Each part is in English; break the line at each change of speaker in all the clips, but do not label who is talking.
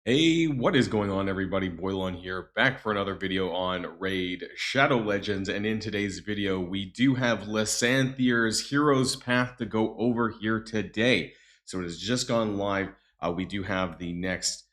Hey, what is going on, everybody? Boilon here, back for another video on Raid Shadow Legends. And in today's video, we do have Lystanthir's Hero's Path to go over here today. So it has just gone live. We do have the next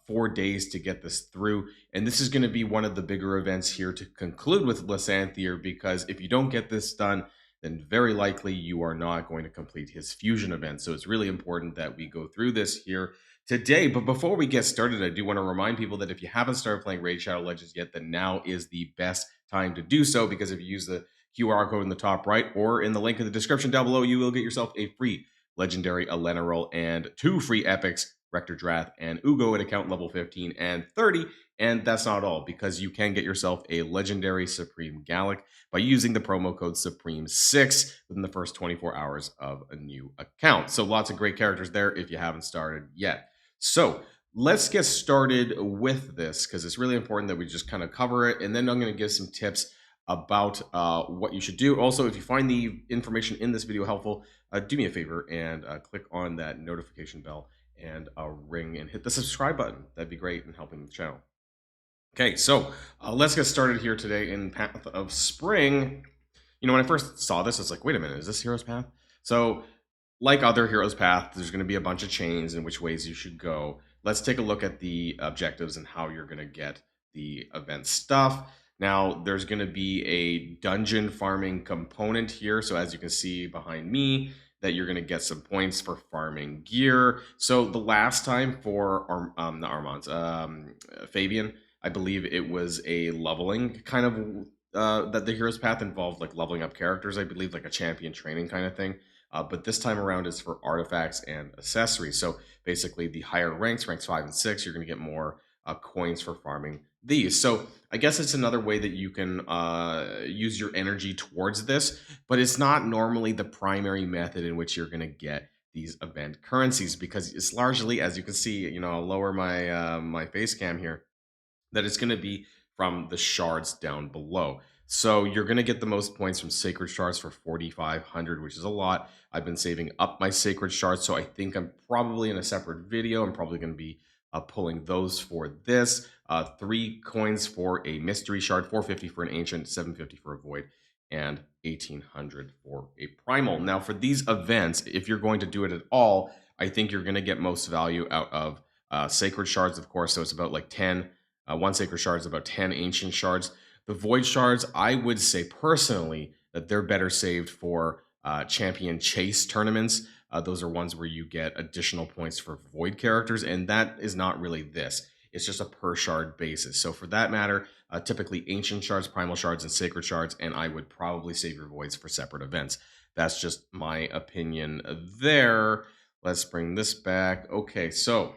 4 days to get this through. And this is going to be one of the bigger events here to conclude with Lystanthir, because if you don't get this done, then very likely you are not going to complete his fusion event. So it's really important that we go through this here today. But before we get started, I do want to remind people that if you haven't started playing Raid Shadow Legends yet, then now is the best time to do so, because if you use the QR code in the top right or in the link in the description down below, you will get yourself a free Legendary Elena roll and 2 free epics, Rector Drath and Ugo at account level 15 and 30. And that's not all, because you can get yourself a Legendary Supreme Gallic by using the promo code Supreme6 within the first 24 hours of a new account. So lots of great characters there if you haven't started yet. So let's get started with this, because it's really important that we just kind of cover it. And then I'm going to give some tips about what you should do. Also, if you find the information in this video helpful, do me a favor and click on that notification bell and ring and hit the subscribe button. That'd be great in helping the channel. Okay, so let's get started here today in Path of Spring. You know, when I first saw this, I was like, wait a minute, is this Hero's Path? So, like other Hero's Path, there's going to be a bunch of chains in which ways you should go. Let's take a look at the objectives and how you're going to get the event stuff. Now, there's going to be a dungeon farming component here. So as you can see behind me, that you're going to get some points for farming gear. So the last time for the Armand's, Fabian, I believe it was a leveling kind of that the Hero's Path involved, like leveling up characters, I believe, like a champion training kind of thing. But this time around is for artifacts and accessories. So basically, the higher ranks 5 and 6, you're going to get more coins for farming these. So I guess it's another way that you can use your energy towards this, but it's not normally the primary method in which you're going to get these event currencies, because it's largely, as you can see, you know, I'll lower my my face cam here, that it's going to be from the shards down below. So you're going to get the most points from sacred shards for 4,500, which is a lot. I've been saving up my sacred shards, so I think I'm probably in a separate video. I'm probably going to be pulling those for this. 3 coins for a mystery shard, 450 for an ancient, 750 for a void, and 1,800 for a primal. Now, for these events, if you're going to do it at all, I think you're going to get most value out of sacred shards, of course. So it's about like 10. 1 sacred shard is about 10 ancient shards. The void shards, I would say personally that they're better saved for champion chase tournaments. Those are ones where you get additional points for void characters, and that is not really this. It's just a per shard basis. So for that matter, typically ancient shards, primal shards, and sacred shards, and I would probably save your voids for separate events. That's just my opinion there. Let's bring this back. Okay, so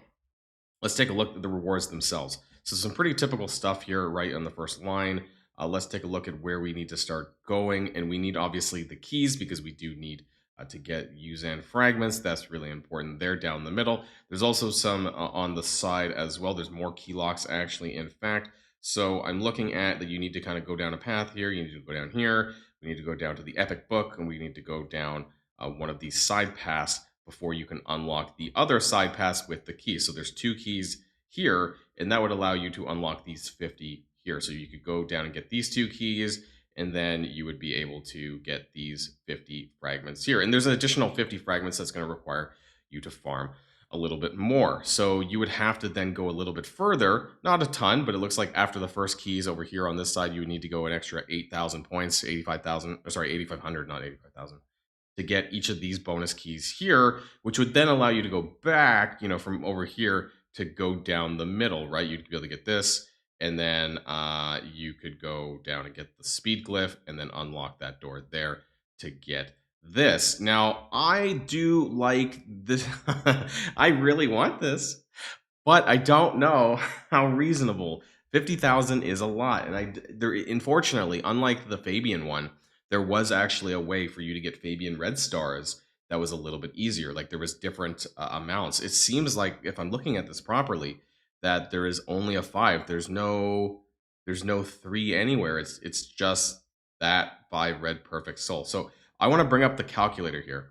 let's take a look at the rewards themselves. So some pretty typical stuff here right on the first line. Let's take a look at where we need to start going. And we need, obviously, the keys, because we do need to get Yuzan fragments. That's really important there down the middle. There's also some on the side as well. There's more key locks, actually, in fact. So I'm looking at that you need to kind of go down a path here. You need to go down here. We need to go down to the epic book, and we need to go down one of these side paths before you can unlock the other side pass with the key. So there's 2 keys here, and that would allow you to unlock these 50 here. So you could go down and get these 2 keys, and then you would be able to get these 50 fragments here. And there's an additional 50 fragments that's going to require you to farm a little bit more. So you would have to then go a little bit further, not a ton, but it looks like after the first keys over here on this side, you would need to go an extra 8,000 points, 85,000, sorry, 8,500, not 85,000, to get each of these bonus keys here, which would then allow you to go back, you know, from over here to go down the middle, right? You'd be able to get this, and then you could go down and get the speed glyph, and then unlock that door there to get this. Now, I do like this. I really want this, but I don't know how reasonable. 50,000 is a lot, and unfortunately, unlike the Fabian one, there was actually a way for you to get Fabian red stars that was a little bit easier. Like, there was different amounts. It seems like, if I'm looking at this properly, that there is only a 5. There's no 3 anywhere. It's just that 5 red perfect soul. So I want to bring up the calculator here.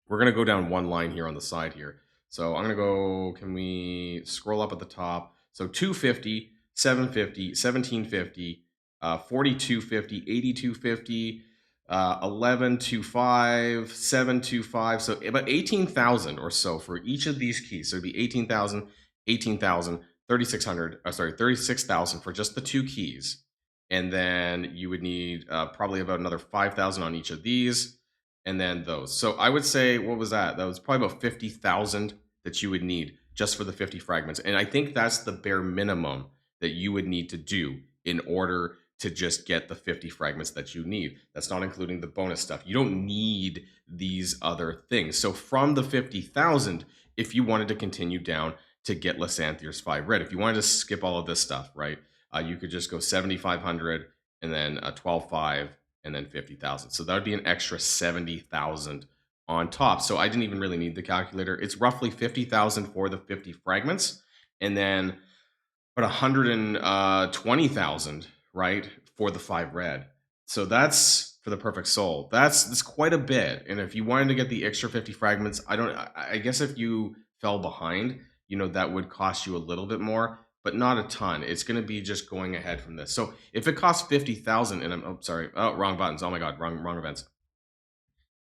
We're going to go down one line here on the side here. So I'm gonna go, can we scroll up at the top? So 250, 750, 1750, 4250, 8250, 1125, 725. So about 18,000 or so for each of these keys. So it'd be 18,000, 18,000, 3,600. Sorry, 36,000 for just the two keys. And then you would need probably about another 5,000 on each of these, and then those. So I would say, what was that? That was probably about 50,000 that you would need just for the 50 fragments. And I think that's the bare minimum that you would need to do in order to just get the 50 fragments that you need. That's not including the bonus stuff. You don't need these other things. So from the 50,000, if you wanted to continue down to get Lystanthir's 5 red, if you wanted to skip all of this stuff, right? You could just go 7,500 and then 12,500 and then 50,000. So that would be an extra 70,000 on top. So I didn't even really need the calculator. It's roughly 50,000 for the 50 fragments, and then about 120,000, right, for the 5 red. So that's for the perfect soul. That's quite a bit. And if you wanted to get the extra 50 fragments, I guess if you fell behind, that would cost you a little bit more, but not a ton. It's going to be just going ahead from this. So if it costs 50,000, and wrong buttons. Oh my God, wrong events.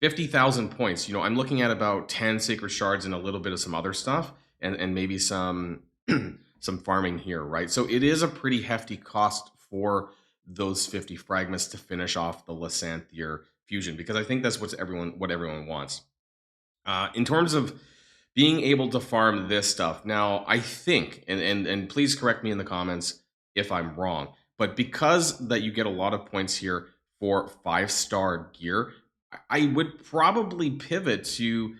50,000 points. I'm looking at about 10 sacred shards and a little bit of some other stuff, and maybe some some farming here, right? So it is a pretty hefty cost for those 50 fragments to finish off the Lystanthir fusion, because I think that's what everyone wants. In terms of being able to farm this stuff, now I think, and please correct me in the comments if I'm wrong, but because that you get a lot of points here for 5-star gear, I would probably pivot to,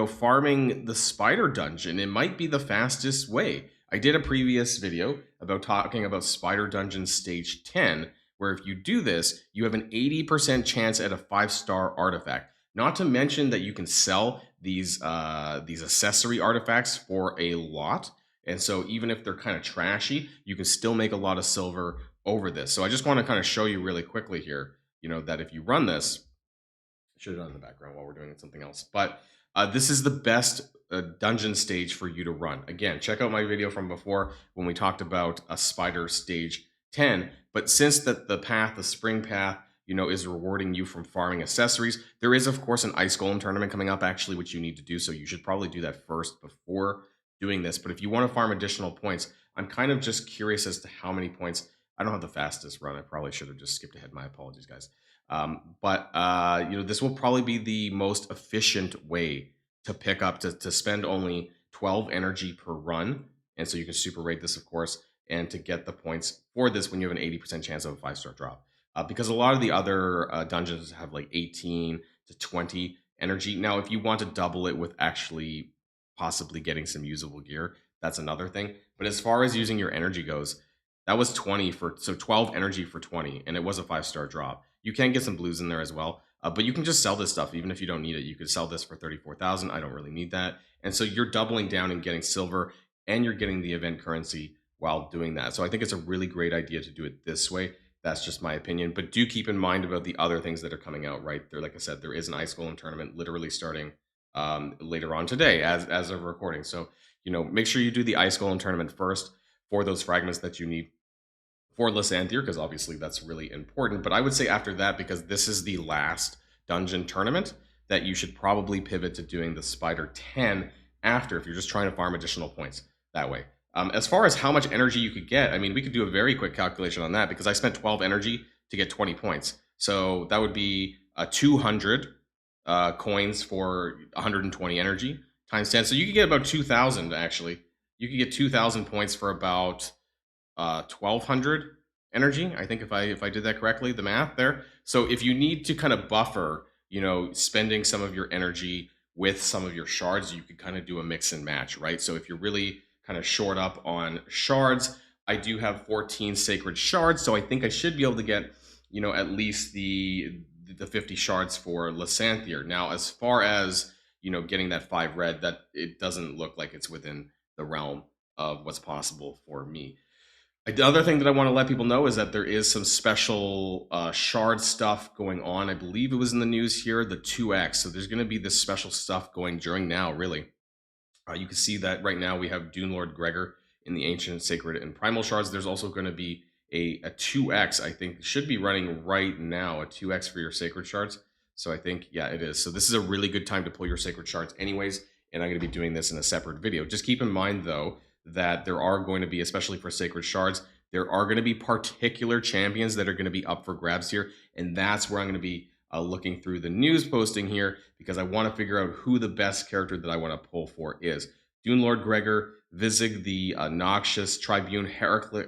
farming the spider dungeon. It might be the fastest way. I did a previous video about talking about spider dungeon stage 10, where if you do this, you have an 80% chance at a 5-star artifact. Not to mention that you can sell these accessory artifacts for a lot. And so even if they're kind of trashy, you can still make a lot of silver over this. So I just want to kind of show you really quickly here, that if you run this, I should have done in the background while we're doing something else. But this is the best dungeon stage for you to run. Again, check out my video from before when we talked about a spider stage 10. But since the spring path, is rewarding you from farming accessories, there is, of course, an ice golem tournament coming up, actually, which you need to do. So you should probably do that first before doing this. But if you want to farm additional points, I'm kind of just curious as to how many points. I don't have the fastest run. I probably should have just skipped ahead. My apologies, guys. But this will probably be the most efficient way to pick up, to spend only 12 energy per run. And so you can super rate this, of course, and to get the points for this when you have an 80% chance of a 5-star drop. Because a lot of the other dungeons have like 18 to 20 energy. Now, if you want to double it with actually possibly getting some usable gear, that's another thing. But as far as using your energy goes, that was 12 energy for 20, and it was a 5-star drop. You can get some blues in there as well, but you can just sell this stuff even if you don't need it. You could sell this for 34,000. I don't really need that. And so you're doubling down and getting silver, and you're getting the event currency while doing that. So I think it's a really great idea to do it this way. That's just my opinion. But do keep in mind about the other things that are coming out, right? There, like I said, there is an Ice Golem tournament literally starting later on today as of recording. So, make sure you do the Ice Golem tournament first for those fragments that you need for Lystanthir, because obviously that's really important. But I would say after that, because this is the last dungeon tournament, that you should probably pivot to doing the Spider 10 after, if you're just trying to farm additional points that way. As far as how much energy you could get, I mean, we could do a very quick calculation on that, because I spent 12 energy to get 20 points. So that would be 200 coins for 120 energy times 10. So you could get about 2,000, actually. You could get 2,000 points for about 1,200 energy. I think if I did that correctly, the math there. So if you need to kind of buffer, spending some of your energy with some of your shards, you could kind of do a mix and match, right? So if you're really kind of short up on shards, I do have 14 sacred shards, so I think I should be able to get, at least the 50 shards for Lystanthir. Now, as far as, getting that 5 red, that it doesn't look like it's within the realm of what's possible for me. The other thing that I want to let people know is that there is some special shard stuff going on. I believe it was in the news here, the 2x. So there's going to be this special stuff going during now, really. You can see that right now we have Dune Lord Gregor in the Ancient, Sacred, and Primal Shards. There's also going to be a 2x, I think, should be running right now, a 2x for your Sacred Shards. So I think, yeah, it is. So this is a really good time to pull your Sacred Shards anyways, and I'm going to be doing this in a separate video. Just keep in mind, though, that there are going to be, especially for Sacred Shards, there are going to be particular champions that are going to be up for grabs here, and that's where I'm going to be looking through the news posting here, because I want to figure out who the best character that I want to pull for is. Dune Lord Gregor, Vizig the Noxious, Tribune Heracles,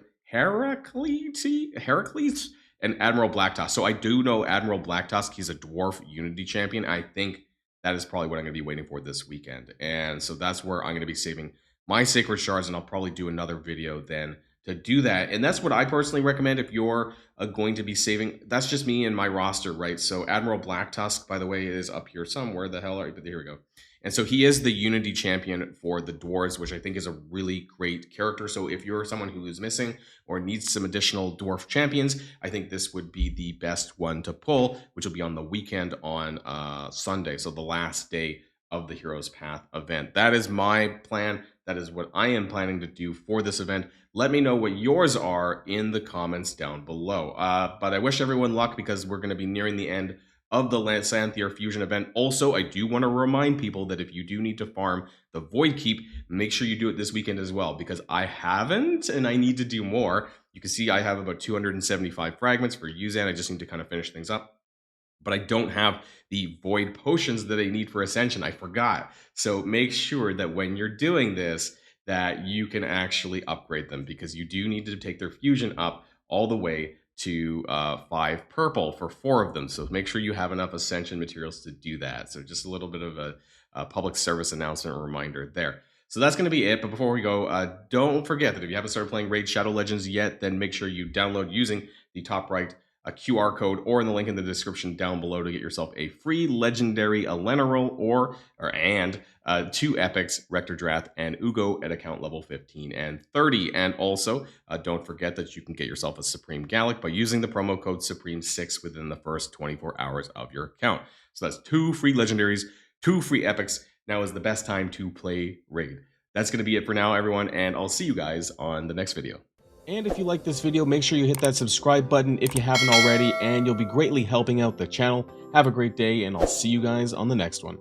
and Admiral Blacktusk. So I do know Admiral Blacktusk. He's a Dwarf Unity champion. I think that is probably what I'm going to be waiting for this weekend. And so that's where I'm going to be saving my Sacred Shards, and I'll probably do another video then to do that. And that's what I personally recommend if you're going to be saving. That's just me and my roster, right? So Admiral Blacktusk, by the way, is up here somewhere. The hell are you? But here we go. And so he is the Unity champion for the Dwarves, which I think is a really great character. So if you're someone who is missing or needs some additional Dwarf champions, I think this would be the best one to pull, which will be on the weekend on Sunday. So the last day of the Heroes Path event. That is my plan. That is what I am planning to do for this event. Let me know what yours are in the comments down below. But I wish everyone luck, because we're going to be nearing the end of the Lystanthir Fusion event. Also, I do want to remind people that if you do need to farm the Void Keep, make sure you do it this weekend as well, because I haven't and I need to do more. You can see I have about 275 fragments for Yuzan. I just need to kind of finish things up. But I don't have the Void Potions that I need for Ascension. I forgot. So make sure that when you're doing this, that you can actually upgrade them, because you do need to take their Fusion up all the way to 5 purple for 4 of them. So make sure you have enough Ascension materials to do that. So just a little bit of a public service announcement reminder there. So that's going to be it. But before we go, don't forget that if you haven't started playing Raid Shadow Legends yet, then make sure you download using the top right QR code or in the link in the description down below to get yourself a free legendary Eleanor and 2 epics, Rector Drath and Ugo at account level 15 and 30. And also, don't forget that you can get yourself a Supreme Gallic by using the promo code Supreme6 within the first 24 hours of your account. So that's 2 free legendaries, 2 free epics. Now is the best time to play Raid. That's going to be it for now, everyone, and I'll see you guys on the next video. And if you like this video, make sure you hit that subscribe button if you haven't already, and you'll be greatly helping out the channel. Have a great day, and I'll see you guys on the next one.